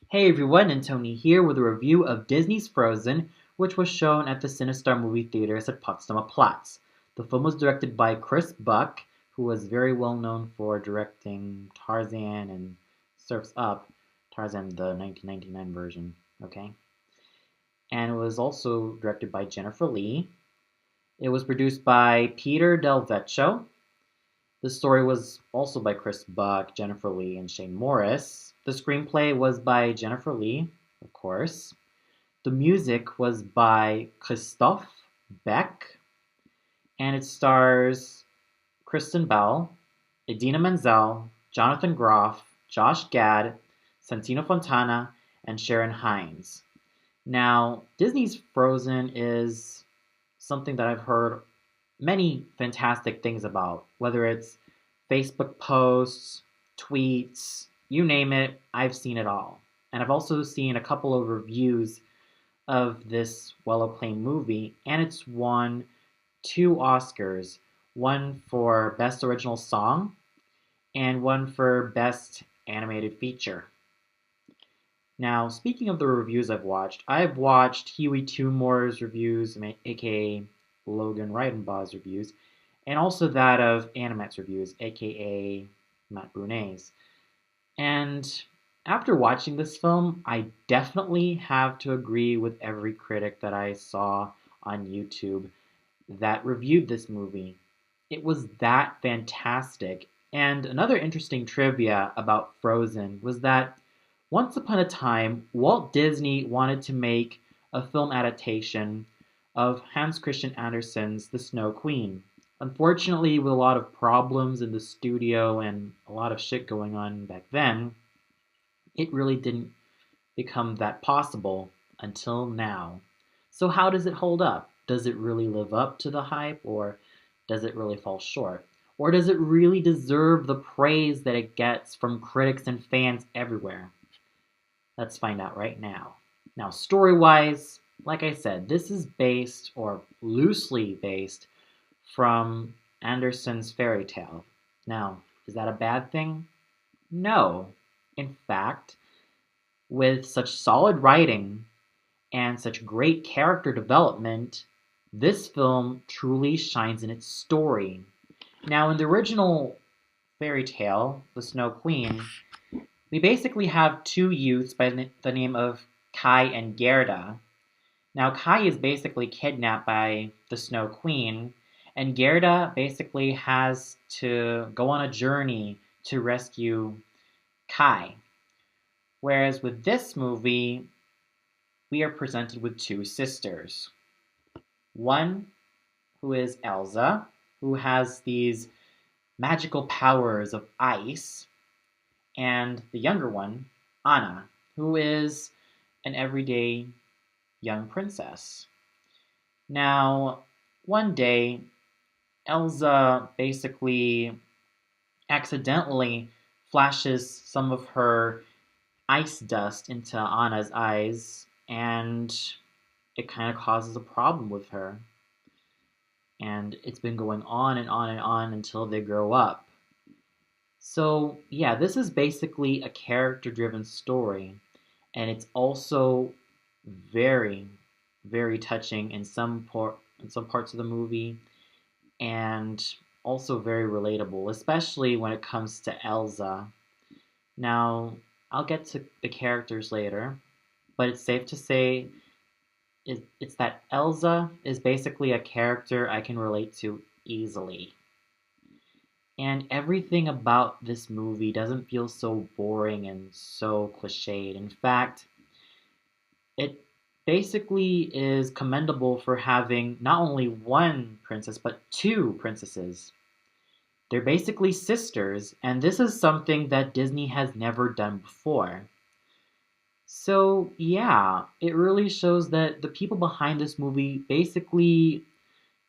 Hey everyone, and Tony here with a review of Disney's Frozen, which was shown at the CineStar movie theaters at Potsdamer Platz. The film was directed by Chris Buck, who was very well known for directing Tarzan and Surf's Up, Tarzan the 1999 version, okay? And it was also directed by Jennifer Lee. It was produced by Peter Del Vecchio. The story was also by Chris Buck, Jennifer Lee, and Shane Morris. The screenplay was by Jennifer Lee, of course. The music was by Christoph Beck, and it stars Kristen Bell, Idina Menzel, Jonathan Groff, Josh Gad, Santino Fontana, and Sharon Hines. Now, Disney's Frozen is something that I've heard many fantastic things about, whether it's Facebook posts, tweets, you name it, I've seen it all. And I've also seen a couple of reviews of this well acclaimed movie, and it's won two Oscars, one for Best Original Song and one for Best Animated Feature. Now, speaking of the reviews I've watched Huey Tumore's reviews, aka Logan Reidenbaugh's reviews, and also that of Animat's reviews, aka Matt Brunet's. And after watching this film, I definitely have to agree with every critic that I saw on YouTube that reviewed this movie. It was that fantastic. And another interesting trivia about Frozen was that once upon a time, Walt Disney wanted to make a film adaptation of Hans Christian Andersen's The Snow Queen. Unfortunately, with a lot of problems in the studio and a lot of shit going on back then, it really didn't become that possible until now. So, how does it hold up? Does it really live up to the hype, or does it really fall short? Or does it really deserve the praise that it gets from critics and fans everywhere? Let's find out right now. Now, story wise, like I said, this is based, or loosely based, from Andersen's fairy tale. Now, is that a bad thing? No. In fact, with such solid writing and such great character development, this film truly shines in its story. Now, in the original fairy tale, The Snow Queen, we basically have two youths by the name of Kai and Gerda. Now, Kai is basically kidnapped by the Snow Queen, and Gerda basically has to go on a journey to rescue Kai. Whereas with this movie, we are presented with two sisters. One who is Elsa, who has these magical powers of ice, and the younger one, Anna, who is an everyday young princess. Now, one day, Elsa basically accidentally flashes some of her ice dust into Anna's eyes, and it kind of causes a problem with her. And it's been going on and on and on until they grow up. So, yeah, this is basically a character driven story, and it's also very, very touching in some parts of the movie, and also very relatable, especially when it comes to Elsa. Now, I'll get to the characters later, but it's safe to say it's that Elsa is basically a character I can relate to easily. And everything about this movie doesn't feel so boring and so cliched. In fact, it basically is commendable for having not only one princess, but two princesses. They're basically sisters, and this is something that Disney has never done before. So, yeah, it really shows that the people behind this movie basically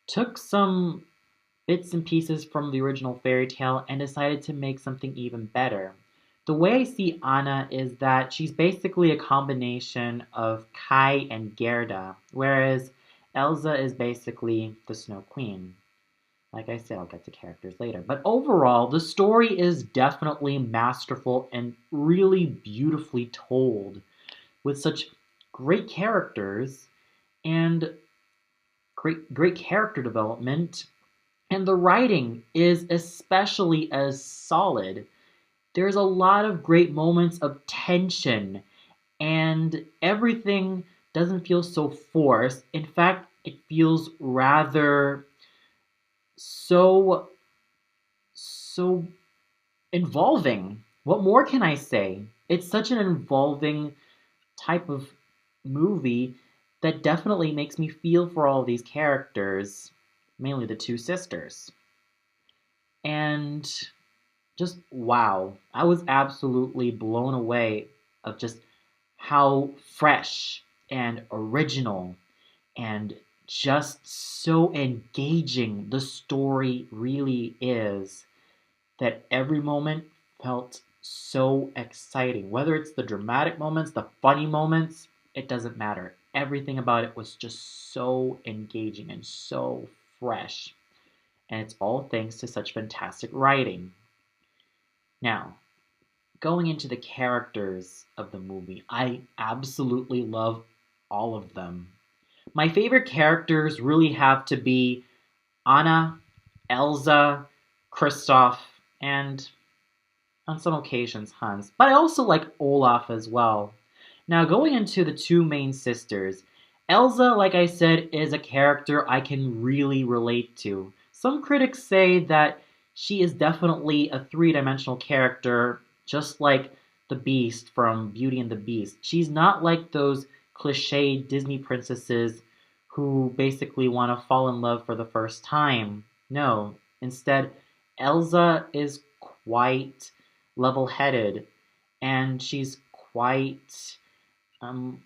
took some bits and pieces from the original fairy tale and decided to make something even better. The way I see Anna is that she's basically a combination of Kai and Gerda, whereas Elsa is basically the Snow Queen. Like I said, I'll get to characters later. But overall, the story is definitely masterful and really beautifully told with such great characters and great character development. And the writing is especially as solid. There's a lot of great moments of tension, and everything doesn't feel so forced. In fact, it feels rather so so involving. What more can I say? It's such an involving type of movie that definitely makes me feel for all these characters, mainly the two sisters. And just wow, I was absolutely blown away of just how fresh and original and just so engaging the story really is, that every moment felt so exciting. Whether it's the dramatic moments, the funny moments, it doesn't matter. Everything about it was just so engaging and so fresh. And it's all thanks to such fantastic writing. Now, going into the characters of the movie, I absolutely love all of them. My favorite characters really have to be Anna, Elsa, Kristoff, and on some occasions Hans. But I also like Olaf as well. Now, going into the two main sisters, Elsa, like I said, is a character I can really relate to. Some critics say that she is definitely a three-dimensional character, just like the Beast from Beauty and the Beast. She's not like those cliche Disney princesses who basically want to fall in love for the first time. No, instead, Elsa is quite level-headed, and she's quite um,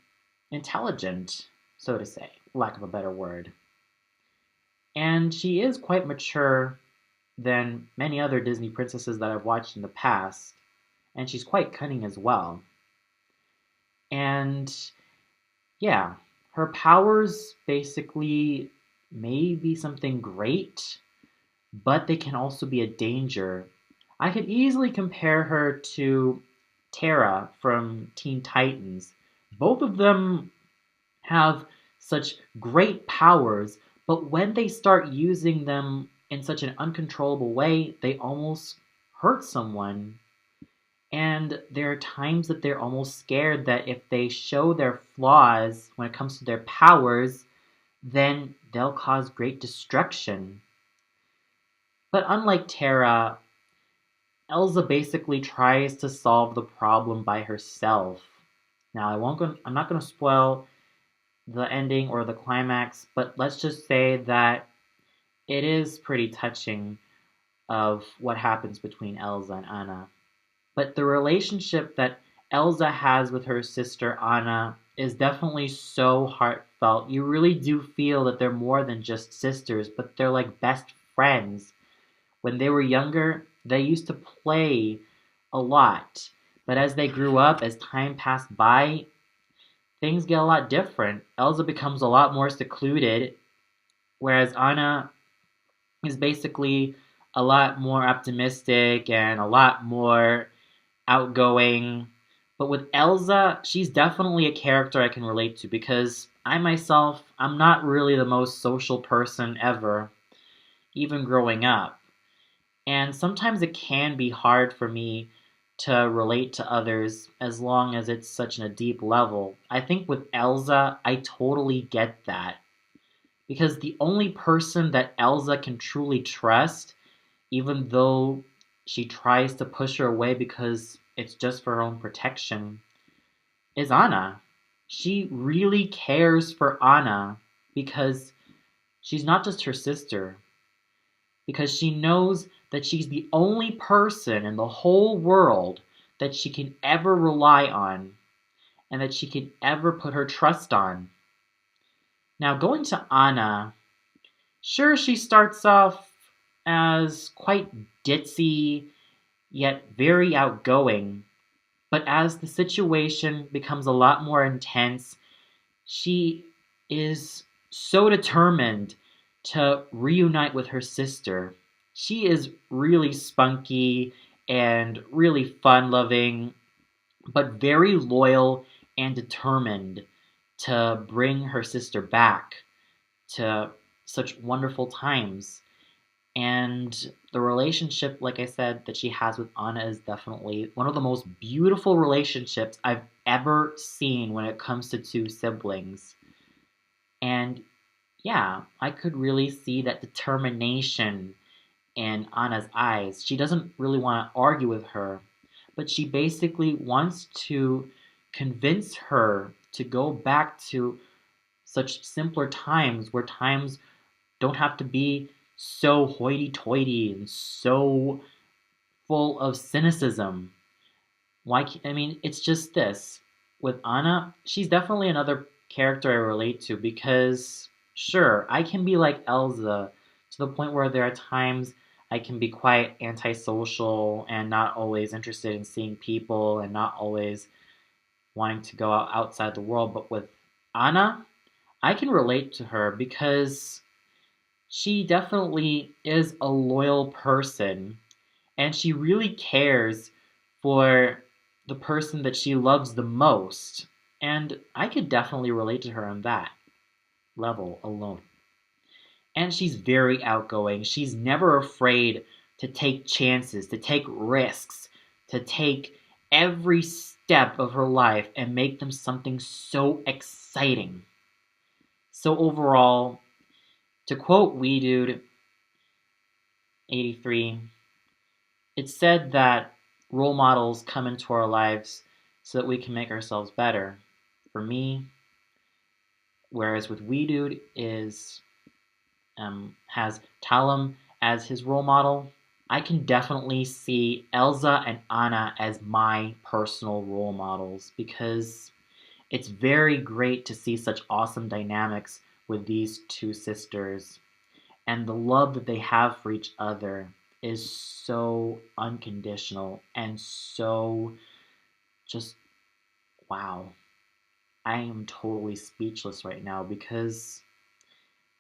intelligent, so to say, lack of a better word. And she is quite mature than many other Disney princesses that I've watched in the past, and she's quite cunning as well. And yeah, her powers basically may be something great, but they can also be a danger. I could easily compare her to Terra from Teen Titans. Both of them have such great powers, but when they start using them in such an uncontrollable way, they almost hurt someone. And there are times that they're almost scared that if they show their flaws when it comes to their powers, then they'll cause great destruction. But unlike Terra, Elsa basically tries to solve the problem by herself. Now, I'm not going to spoil the ending or the climax, but let's just say that it is pretty touching of what happens between Elsa and Anna. But the relationship that Elsa has with her sister Anna is definitely so heartfelt. You really do feel that they're more than just sisters, but they're like best friends. When they were younger, they used to play a lot. But as they grew up, as time passed by, things get a lot different. Elsa becomes a lot more secluded, whereas Anna is basically a lot more optimistic and a lot more outgoing. But with Elsa, she's definitely a character I can relate to because I myself, I'm not really the most social person ever, even growing up. And sometimes it can be hard for me to relate to others as long as it's such a deep level. I think with Elsa, I totally get that. Because the only person that Elsa can truly trust, even though she tries to push her away because it's just for her own protection, is Anna. She really cares for Anna because she's not just her sister, because she knows that she's the only person in the whole world that she can ever rely on and that she can ever put her trust on. Now, going to Anna, sure, she starts off as quite ditzy, yet very outgoing, but as the situation becomes a lot more intense, she is so determined to reunite with her sister. She is really spunky and really fun loving, but very loyal and determined to bring her sister back to such wonderful times. And the relationship, like I said, that she has with Anna is definitely one of the most beautiful relationships I've ever seen when it comes to two siblings. And yeah, I could really see that determination in Anna's eyes. She doesn't really want to argue with her, but she basically wants to convince her to go back to such simpler times where times don't have to be so hoity-toity and so full of cynicism. I mean, it's just this. With Anna, she's definitely another character I relate to because, sure, I can be like Elsa to the point where there are times I can be quite antisocial and not always interested in seeing people and not always wanting to go out outside the world. But with Anna, I can relate to her because she definitely is a loyal person and she really cares for the person that she loves the most. And I could definitely relate to her on that level alone. And she's very outgoing. She's never afraid to take chances, to take risks, to take every step of her life and make them something so exciting. So overall, to quote Wee Dude 83, it's said that role models come into our lives so that we can make ourselves better. For me, whereas with Wee Dude is has Talum as his role model, I can definitely see Elsa and Anna as my personal role models because it's very great to see such awesome dynamics with these two sisters. And the love that they have for each other is so unconditional and so just wow. I am totally speechless right now because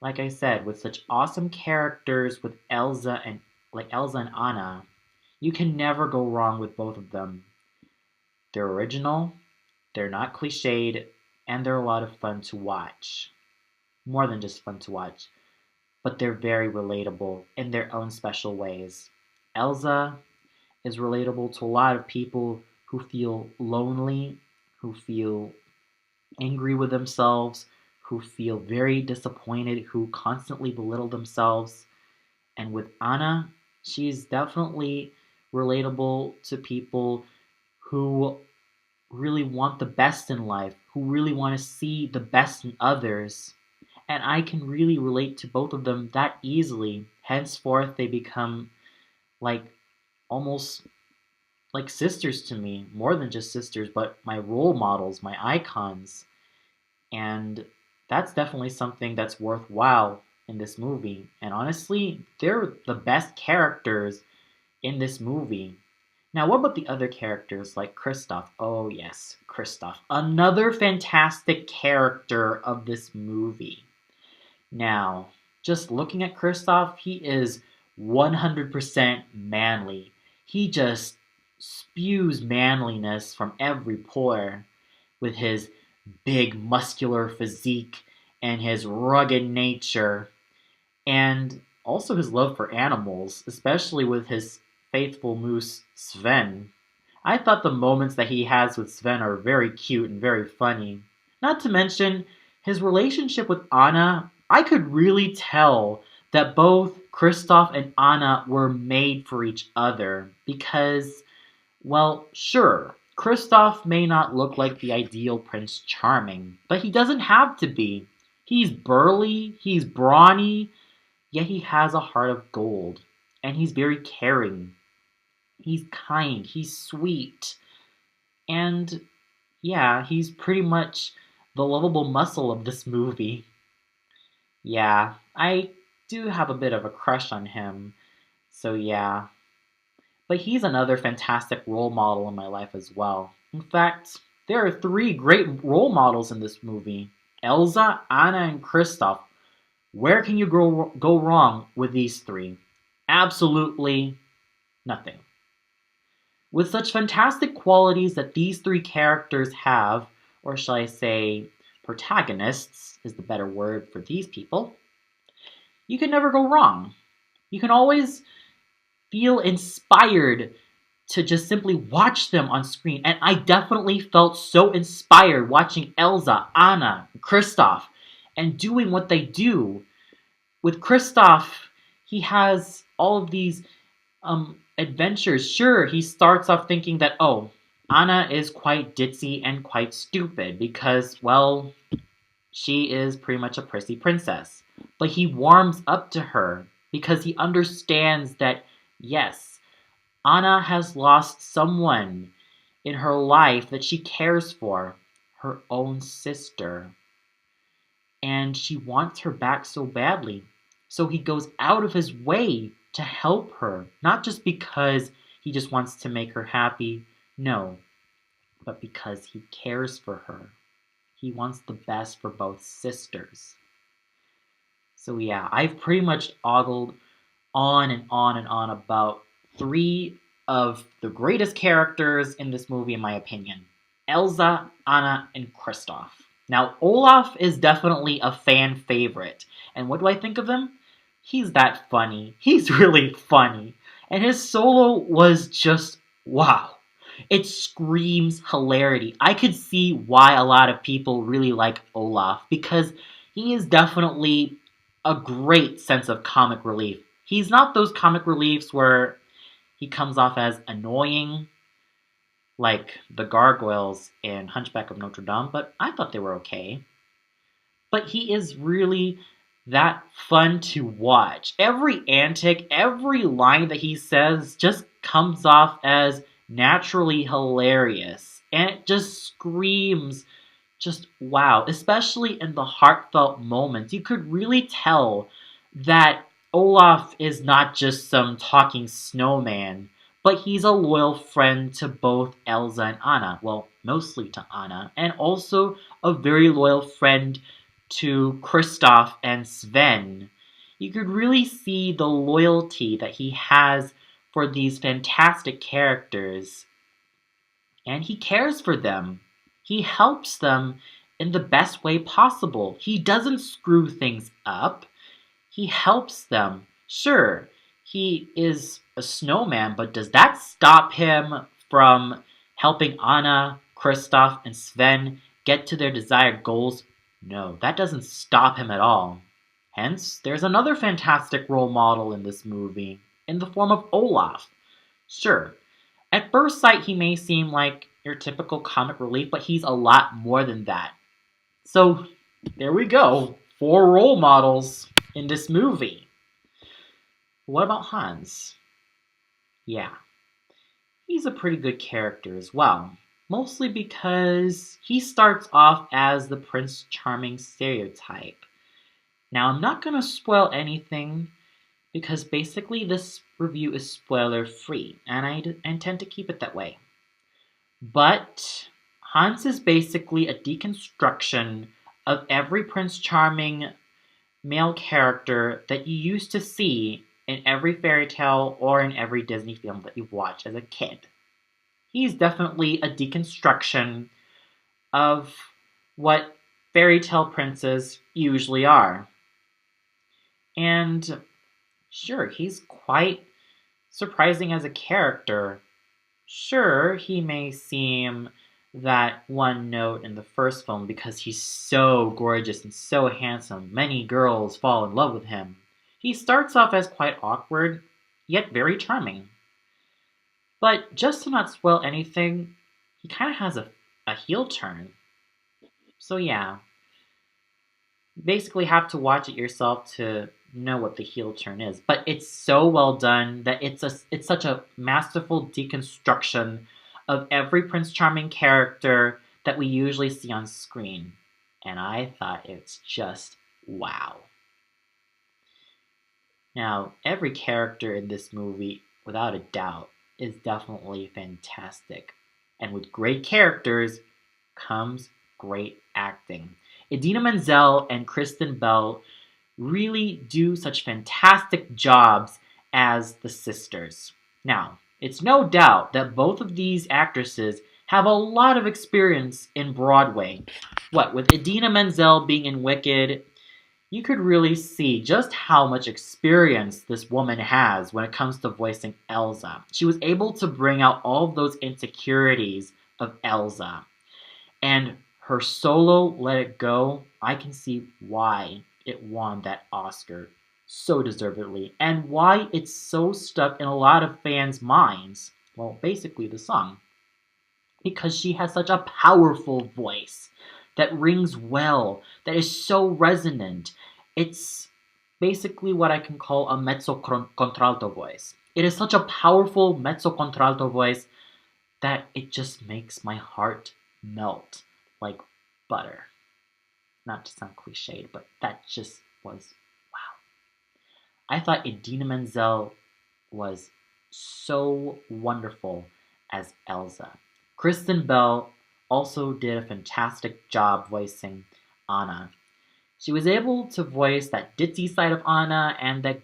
like I said, with such awesome characters with Elsa and Anna, you can never go wrong with both of them. They're original, they're not cliched, and they're a lot of fun to watch. More than just fun to watch, but they're very relatable in their own special ways. Elsa is relatable to a lot of people who feel lonely, who feel angry with themselves, who feel very disappointed, who constantly belittle themselves. And with Anna, she's definitely relatable to people who really want the best in life, who really want to see the best in others. And I can really relate to both of them that easily. Henceforth, they become like almost like sisters to me, more than just sisters, but my role models, my icons. And that's definitely something that's worthwhile in this movie. And honestly, they're the best characters in this movie. Now, what about the other characters like Kristoff? Oh, yes, Kristoff. Another fantastic character of this movie. Now, just looking at Kristoff, he is 100% manly. He just spews manliness from every pore with his big muscular physique and his rugged nature, and also his love for animals, especially with his faithful moose Sven. I thought the moments that he has with Sven are very cute and very funny. Not to mention, his relationship with Anna, I could really tell that both Kristoff and Anna were made for each other because, well, sure, Kristoff may not look like the ideal Prince Charming, but he doesn't have to be. He's burly, he's brawny, yet he has a heart of gold, and he's very caring. He's kind, he's sweet, and yeah, he's pretty much the lovable muscle of this movie. Yeah, I do have a bit of a crush on him, so yeah. But he's another fantastic role model in my life as well. In fact, there are three great role models in this movie: Elsa, Anna, and Kristoff. Where can you go wrong with these three? Absolutely nothing. With such fantastic qualities that these three characters have, or shall I say, protagonists is the better word for these people, you can never go wrong. You can always feel inspired to just simply watch them on screen. And I definitely felt so inspired watching Elsa, Anna, Kristoff, and doing what they do. With Kristoff, he has all of these adventures. Sure, he starts off thinking that, oh, Anna is quite ditzy and quite stupid because, well, she is pretty much a prissy princess. But he warms up to her because he understands that, yes, Anna has lost someone in her life that she cares for, her own sister. And she wants her back so badly. So he goes out of his way to help her, not just because he just wants to make her happy, no, but because he cares for her. He wants the best for both sisters. So yeah, I've pretty much ogled on and on and on about three of the greatest characters in this movie, in my opinion: Elsa, Anna, and Kristoff. Now, Olaf is definitely a fan favorite. And what do I think of him? He's that funny. He's really funny. And his solo was just wow. It screams hilarity. I could see why a lot of people really like Olaf because he is definitely a great sense of comic relief. He's not those comic reliefs where he comes off as annoying, like the gargoyles in Hunchback of Notre Dame, but I thought they were okay. But he is really that fun to watch. Every antic, every line that he says just comes off as naturally hilarious. And it just screams just wow, especially in the heartfelt moments. You could really tell that Olaf is not just some talking snowman, but he's a loyal friend to both Elsa and Anna. Well, mostly to Anna, and also a very loyal friend to Kristoff and Sven. You could really see the loyalty that he has for these fantastic characters, and he cares for them. He helps them in the best way possible. He doesn't screw things up. He helps them. Sure, he is a snowman, but does that stop him from helping Anna, Kristoff, and Sven get to their desired goals? No, that doesn't stop him at all. Hence, there's another fantastic role model in this movie, in the form of Olaf. Sure, at first sight he may seem like your typical comic relief, but he's a lot more than that. So, there we go. 4 role models in this movie. What about Hans? Yeah, he's a pretty good character as well. Mostly because he starts off as the Prince Charming stereotype. Now, I'm not going to spoil anything because basically this review is spoiler free, and I intend to keep it that way. But Hans is basically a deconstruction of every Prince Charming male character that you used to see in every fairy tale or in every Disney film that you've watched as a kid. He's definitely a deconstruction of what fairy tale princes usually are. And sure, he's quite surprising as a character. Sure, he may seem that one note in the first film because he's so gorgeous and so handsome. Many girls fall in love with him. He starts off as quite awkward, yet very charming. But just to not spoil anything, he kind of has a heel turn. So yeah, you basically have to watch it yourself to know what the heel turn is. But it's so well done that it's such a masterful deconstruction of every Prince Charming character that we usually see on screen. And I thought it's just wow. Now, every character in this movie, without a doubt, is definitely fantastic. And with great characters comes great acting. Idina Menzel and Kristen Bell really do such fantastic jobs as the sisters. Now, it's no doubt that both of these actresses have a lot of experience in Broadway. What, with Idina Menzel being in Wicked, you could really see just how much experience this woman has when it comes to voicing Elsa. She was able to bring out all of those insecurities of Elsa. And her solo Let It Go, I can see why it won that Oscar so deservedly and why it's so stuck in a lot of fans' minds. Well, basically the song. Because she has such a powerful voice that rings well, that is so resonant. It's basically what I can call a mezzo contralto voice. It is such a powerful mezzo contralto voice that it just makes my heart melt like butter. Not to sound cliched, but that just was wow. I thought Idina Menzel was so wonderful as Elsa. Kristen Bell also did a fantastic job voicing Anna. She was able to voice that ditzy side of Anna and that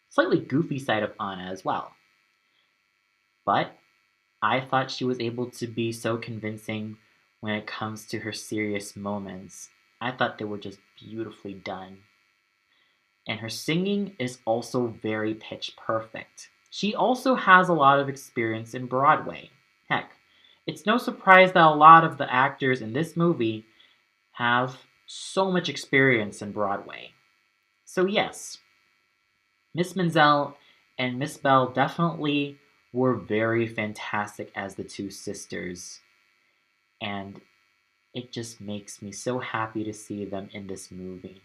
slightly goofy side of Anna as well. But I thought she was able to be so convincing when it comes to her serious moments. I thought they were just beautifully done. And her singing is also very pitch perfect. She also has a lot of experience in Broadway. Heck, it's no surprise that a lot of the actors in this movie have so much experience in Broadway. So yes, Miss Menzel and Miss Bell definitely were very fantastic as the two sisters. And it just makes me so happy to see them in this movie.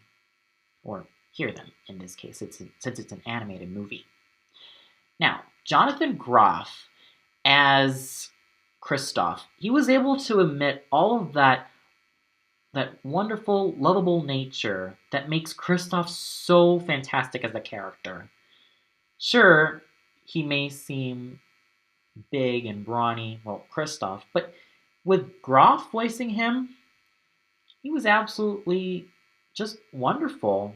Or hear them in this case, since it's an animated movie. Now, Jonathan Groff as Kristoff, he was able to emit all of that wonderful, lovable nature that makes Kristoff so fantastic as a character. Sure, he may seem big and brawny, well, Kristoff, but with Groff voicing him, he was absolutely just wonderful.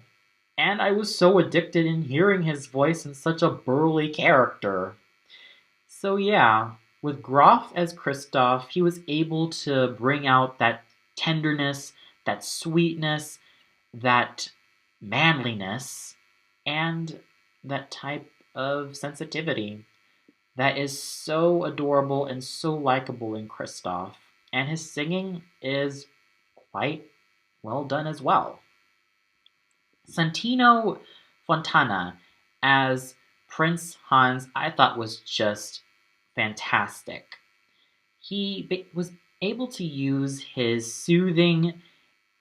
And I was so addicted in hearing his voice in such a burly character. So yeah, with Groff as Kristoff, he was able to bring out that tenderness, that sweetness, that manliness, and that type of sensitivity that is so adorable and so likable in Kristoff. And his singing is quite well done as well. Santino Fontana as Prince Hans, I thought was just fantastic. He was able to use his soothing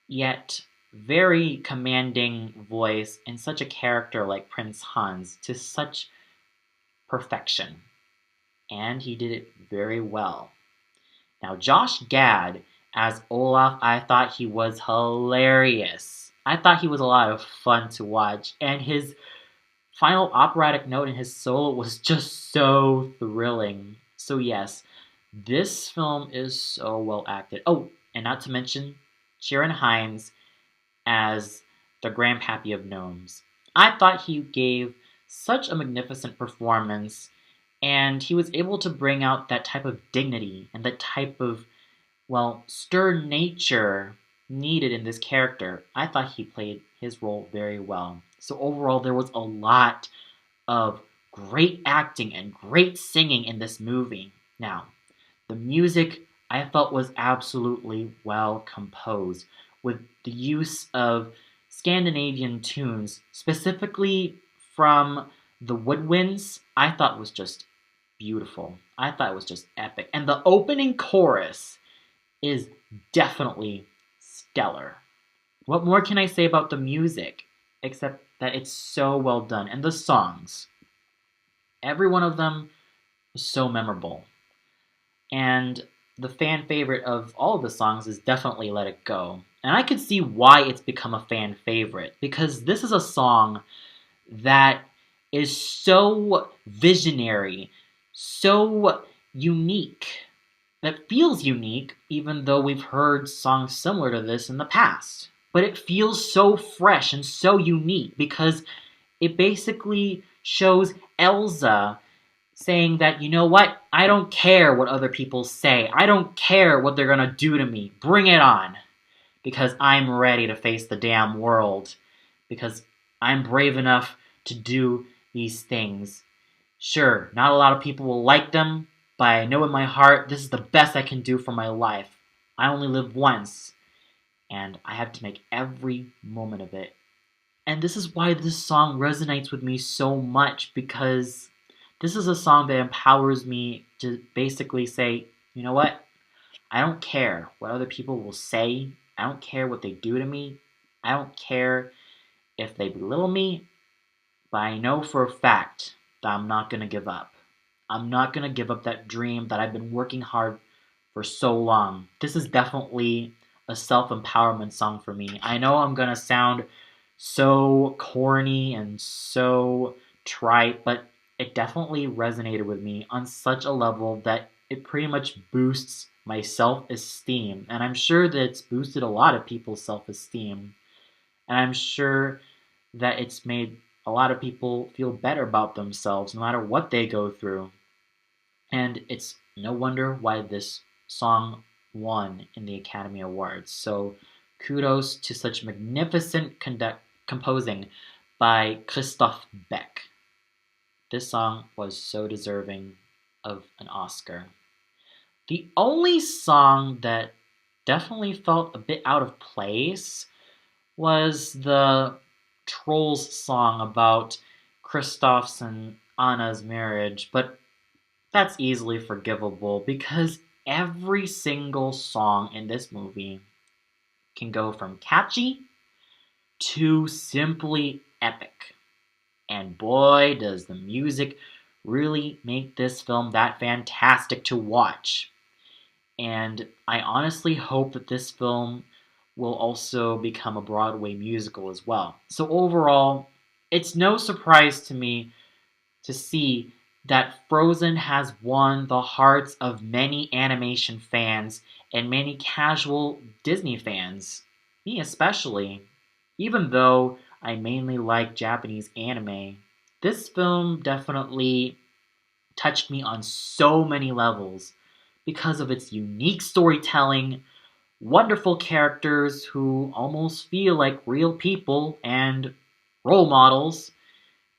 yet very commanding voice in such a character like Prince Hans to such perfection. And he did it very well. Now, Josh Gad as Olaf, I thought he was hilarious. I thought he was a lot of fun to watch, and his final operatic note in his solo was just so thrilling. So yes, this film is so well acted. Oh, and not to mention Sharon Hines as the Grandpappy of Gnomes. I thought he gave such a magnificent performance, and he was able to bring out that type of dignity and that type of, well, stern nature needed in this character. I thought he played his role very well. So overall, there was a lot of great acting and great singing in this movie. Now, the music I felt was absolutely well composed with the use of Scandinavian tunes, specifically from the woodwinds. I thought was just beautiful. I thought it was just epic. And the opening chorus is definitely stellar. What more can I say about the music except that it's so well done? And the songs, every one of them is so memorable. And the fan favorite of all of the songs is definitely Let It Go. And I could see why it's become a fan favorite, because this is a song that is so visionary, so unique, that feels unique, even though we've heard songs similar to this in the past. but it feels so fresh and so unique because it basically shows Elsa saying that, you know what, I don't care what other people say. I don't care what they're gonna do to me. Bring it on. Because I'm ready to face the damn world. Because I'm brave enough to do these things. Sure, not a lot of people will like them, but I know in my heart this is the best I can do for my life. I only live once, and I have to make every moment of it. And this is why this song resonates with me so much, because this is a song that empowers me to basically say, you know what? I don't care what other people will say. I don't care what they do to me. I don't care if they belittle me. But I know for a fact that I'm not going to give up. I'm not going to give up that dream that I've been working hard for so long. This is definitely a self-empowerment song for me. I know I'm going to sound so corny and so trite, but it definitely resonated with me on such a level that it pretty much boosts my self-esteem. And I'm sure that it's boosted a lot of people's self-esteem. And I'm sure that it's made a lot of people feel better about themselves no matter what they go through. And it's no wonder why this song won in the Academy Awards. So kudos to such magnificent composing by Christoph Beck. This song was so deserving of an Oscar. The only song that definitely felt a bit out of place was the Trolls song about Kristoff's and Anna's marriage, but that's easily forgivable because every single song in this movie can go from catchy to simply epic. And boy, does the music really make this film that fantastic to watch. And I honestly hope that this film will also become a Broadway musical as well. So overall, it's no surprise to me to see that Frozen has won the hearts of many animation fans and many casual Disney fans. Me especially. Even though I mainly like Japanese anime, this film definitely touched me on so many levels because of its unique storytelling, wonderful characters who almost feel like real people and role models,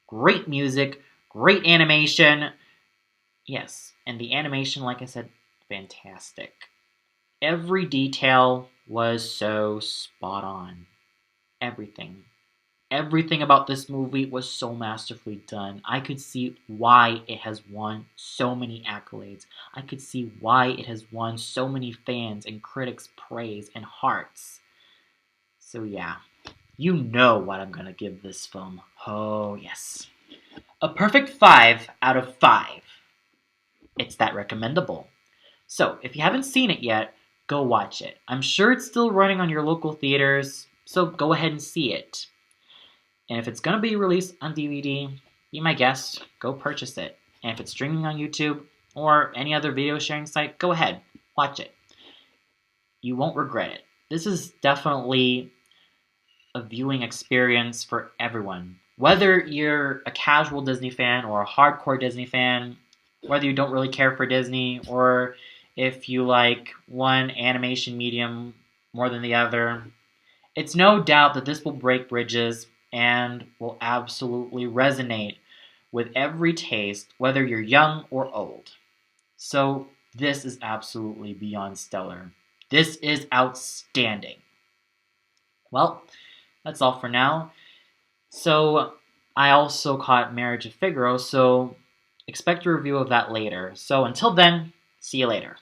great music, great animation. Yes, and the animation, like I said, fantastic. Every detail was so spot on. Everything. Everything about this movie was so masterfully done. I could see why it has won so many accolades. I could see why it has won so many fans and critics' praise and hearts. So yeah, you know what I'm gonna give this film. Oh yes. A perfect 5 out of 5. It's that recommendable. So if you haven't seen it yet, go watch it. I'm sure it's still running on your local theaters, so go ahead and see it. And if it's going to be released on DVD, be my guest, go purchase it. And if it's streaming on YouTube or any other video sharing site, go ahead, watch it. You won't regret it. This is definitely a viewing experience for everyone. Whether you're a casual Disney fan or a hardcore Disney fan, whether you don't really care for Disney, or if you like one animation medium more than the other, it's no doubt that this will break bridges and will absolutely resonate with every taste, whether you're young or old. So this is absolutely beyond stellar. This is outstanding. Well, that's all for now. So I also caught Marriage of Figaro, so expect a review of that later. So until then, see you later.